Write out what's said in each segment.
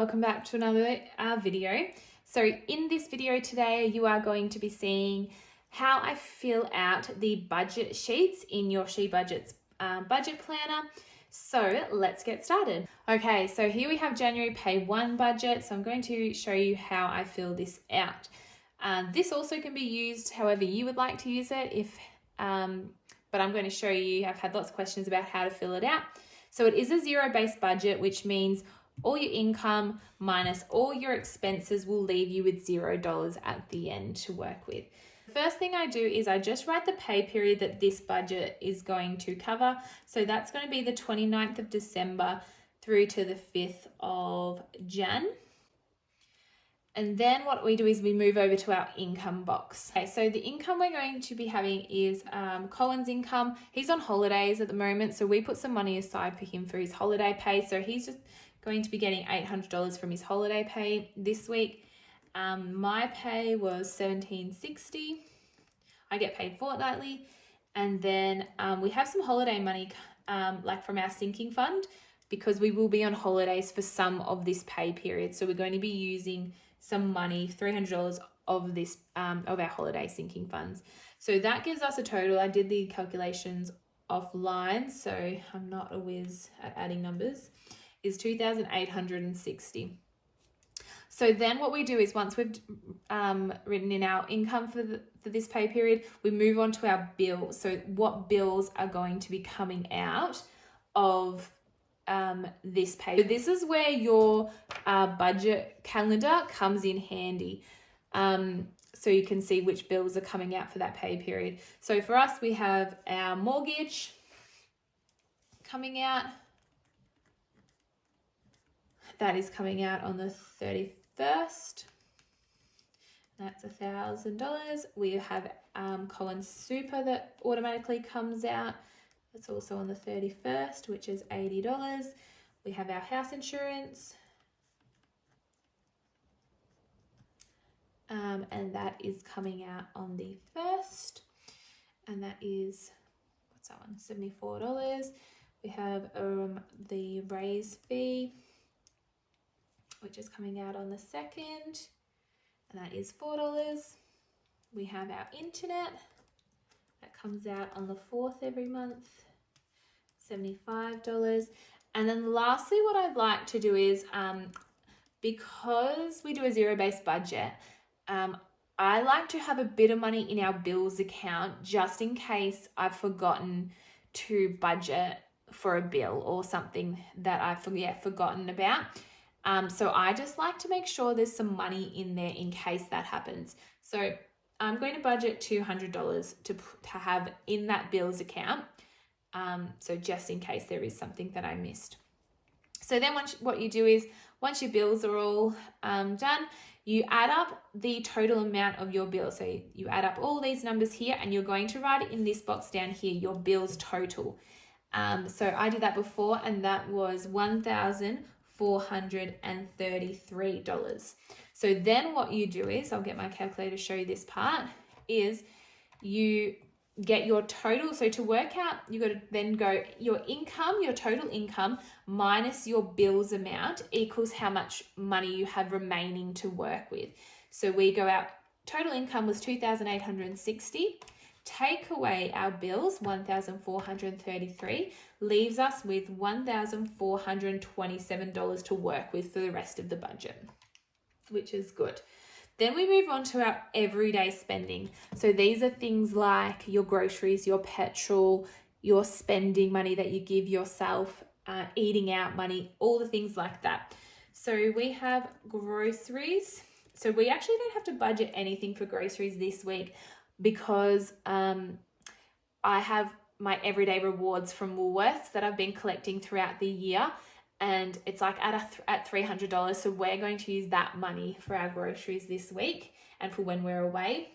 welcome back to another video. So in this video today, you are going to be seeing how I fill out the budget sheets in your She Budgets budget planner. So let's get started. Okay, so here we have January Pay 1 budget. So I'm going to show you how I fill this out. This also can be used however you would like to use it, but I'm going to show you, I've had lots of questions about how to fill it out. So it is a zero-based budget, which means all your income minus all your expenses will leave you with $0 at the end to work with. The first thing I do is I just write the pay period that this budget is going to cover. So that's going to be the 29th of December through to the 5th of Jan. And then what we do is we move over to our income box. Okay, so the income we're going to be having is Colin's income. He's on holidays at the moment, so we put some money aside for him for his holiday pay. So he's just going to be getting $800 from his holiday pay this week. My pay was $1,760. I get paid fortnightly. And then we have some holiday money like from our sinking fund, because we will be on holidays for some of this pay period. So we're going to be using some money, $300 of this of our holiday sinking funds. So that gives us a total. I did the calculations offline, so I'm not a whiz at adding numbers, is $2,860. So then what we do is once we've written in our income for this pay period, we move on to our bills. So what bills are going to be coming out of this pay. So this is where your budget calendar comes in handy. So you can see which bills are coming out for that pay period. So for us, we have our mortgage coming out. That is coming out on the 31st. That's $1,000. We have Colin's super that automatically comes out. That's also on the 31st, which is $80. We have our house insurance. And that is coming out on the 1st. And that is, what's that one? $74. We have the raise fee, which is coming out on the 2nd. And that is $4. We have our internet. That comes out on the 4th every month, $75. And then lastly, what I'd like to do is, because we do a zero-based budget, I like to have a bit of money in our bills account just in case I've forgotten to budget for a bill or something that I've forgotten about. So I just like to make sure there's some money in there in case that happens. So I'm going to budget $200 to have in that bills account. So just in case there is something that I missed. So then what you do is, once your bills are all done, you add up the total amount of your bill. So you add up all these numbers here, and you're going to write it in this box down here, your bills total. So I did that before, and that was $1,433. So then what you do is, I'll get my calculator to show you this part, is you get your total. So to work out, you got to then go your income, your total income minus your bills amount equals how much money you have remaining to work with. So we go out, total income was $2,860. Take away our bills, $1,433, leaves us with $1,427 to work with for the rest of the budget, which is good. Then we move on to our everyday spending. So these are things like your groceries, your petrol, your spending money that you give yourself, eating out money, all the things like that. So we have groceries. So we actually don't have to budget anything for groceries this week, because I have my everyday rewards from Woolworths that I've been collecting throughout the year, and it's like at $300. So we're going to use that money for our groceries this week and for when we're away.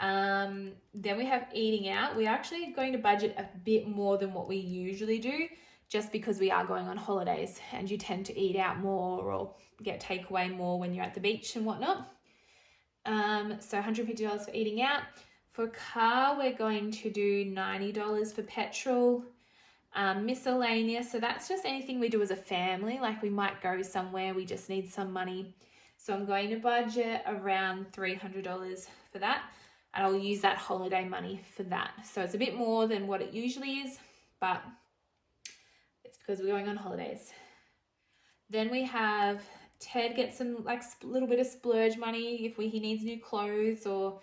Then we have eating out. We're actually going to budget a bit more than what we usually do, just because we are going on holidays and you tend to eat out more or get takeaway more when you're at the beach and whatnot. So $150 for eating out. For car, we're going to do $90 for petrol. Miscellaneous, so that's just anything we do as a family, like we might go somewhere, we just need some money. So I'm going to budget around $300 for that, and I'll use that holiday money for that. So it's a bit more than what it usually is, but it's because we're going on holidays. Then we have Ted gets some like little bit of splurge money if he needs new clothes or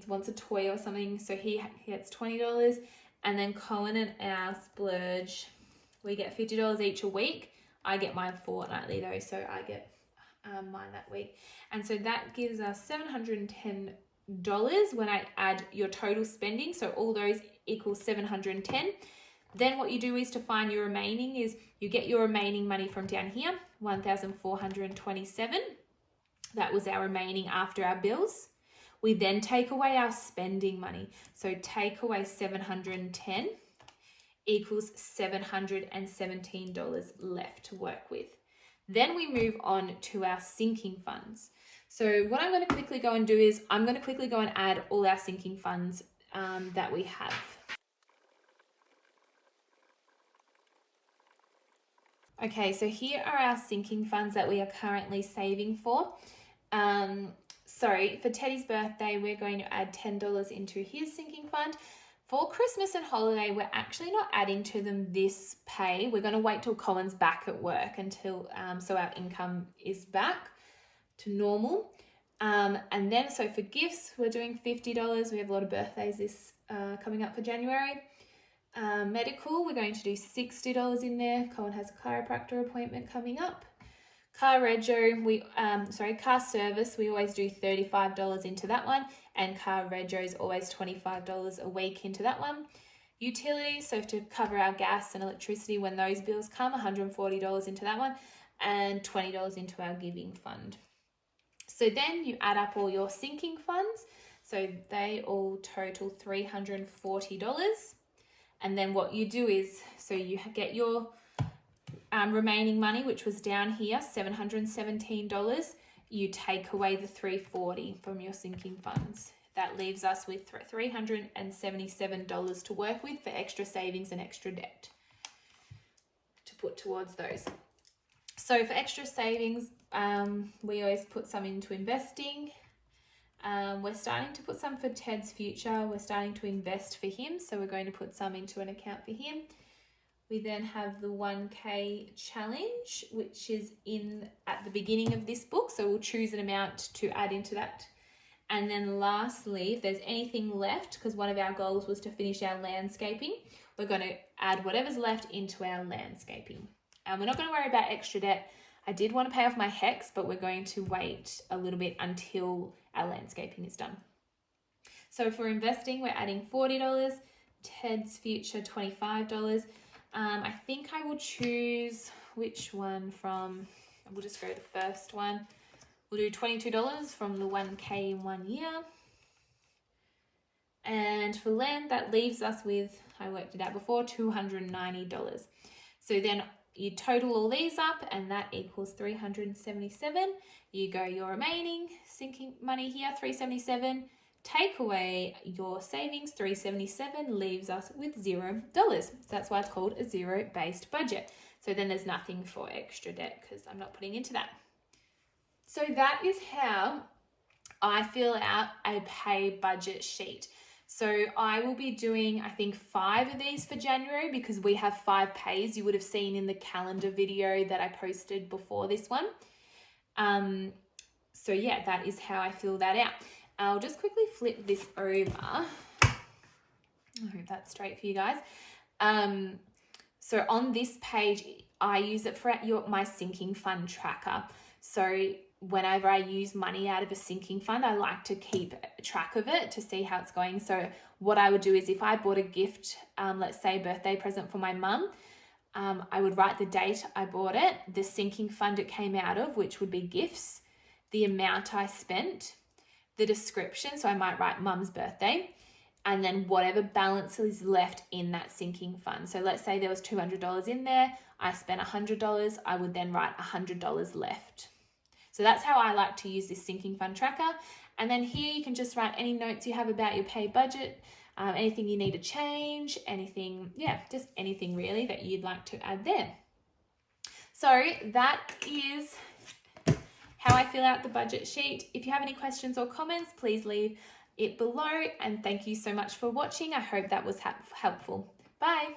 wants a toy or something. So he gets $20. And then Cohen and our splurge, we get $50 each a week. I get mine fortnightly though, so I get mine that week. And so that gives us $710 when I add your total spending. So all those equals $710. Then what you do is to find your remaining is you get your remaining money from down here, $1,427. That was our remaining after our bills. We then take away our spending money. So take away $710 equals $717 left to work with. Then we move on to our sinking funds. So what I'm going to quickly go and do is I'm going to quickly go and add all our sinking funds that we have. Okay, so here are our sinking funds that we are currently saving for. For Teddy's birthday, we're going to add $10 into his sinking fund. For Christmas and holiday, we're actually not adding to them this pay. We're going to wait till Colin's back at work until so our income is back to normal. And then so for gifts, we're doing $50. We have a lot of birthdays this coming up for January. Medical, we're going to do $60 in there. Colin has a chiropractor appointment coming up. Car service, we always do $35 into that one, and car rego is always $25 a week into that one. Utilities, so to cover our gas and electricity when those bills come, $140 into that one, and $20 into our giving fund. So then you add up all your sinking funds, so they all total $340. And then what you do is, so you get your remaining money, which was down here, $717. You take away the $340 from your sinking funds. That leaves us with $377 to work with for extra savings and extra debt to put towards those. So for extra savings, we always put some into investing. We're starting to put some for Ted's future. We're starting to invest for him. So we're going to put some into an account for him. We then have the 1K challenge, which is at the beginning of this book. So we'll choose an amount to add into that. And then lastly, if there's anything left, because one of our goals was to finish our landscaping, we're going to add whatever's left into our landscaping. And we're not going to worry about extra debt. I did want to pay off my HEX, but we're going to wait a little bit until our landscaping is done. So for investing, we're adding $40, Ted's future $25. I think I will choose which one from, we'll just go to the first one. We'll do $22 from the 1K in 1 year. And for land, that leaves us with, I worked it out before, $290. So then you total all these up and that equals $377. You go your remaining sinking money here, $377. Take away your savings, $377, leaves us with $0. So that's why it's called a zero-based budget. So then there's nothing for extra debt because I'm not putting into that. So that is how I fill out a pay budget sheet. So I will be doing, I think, 5 of these for January because we have 5 pays. You would have seen in the calendar video that I posted before this one. So yeah, that is how I fill that out. I'll just quickly flip this over. I hope that's straight for you guys. So on this page, I use it for my sinking fund tracker. So whenever I use money out of a sinking fund, I like to keep track of it to see how it's going. So what I would do is if I bought a gift, let's say a birthday present for my mum, I would write the date I bought it, the sinking fund it came out of, which would be gifts, the amount I spent, the description, so I might write mum's birthday, and then whatever balance is left in that sinking fund. So let's say there was $200 in there, I spent $100, I would then write $100 left. So that's how I like to use this sinking fund tracker. And then here you can just write any notes you have about your pay budget. anything you need to change, anything, yeah, just anything really that you'd like to add there. So that is how I fill out the budget sheet. If you have any questions or comments, please leave it below, and thank you so much for watching. I hope that was helpful. Bye.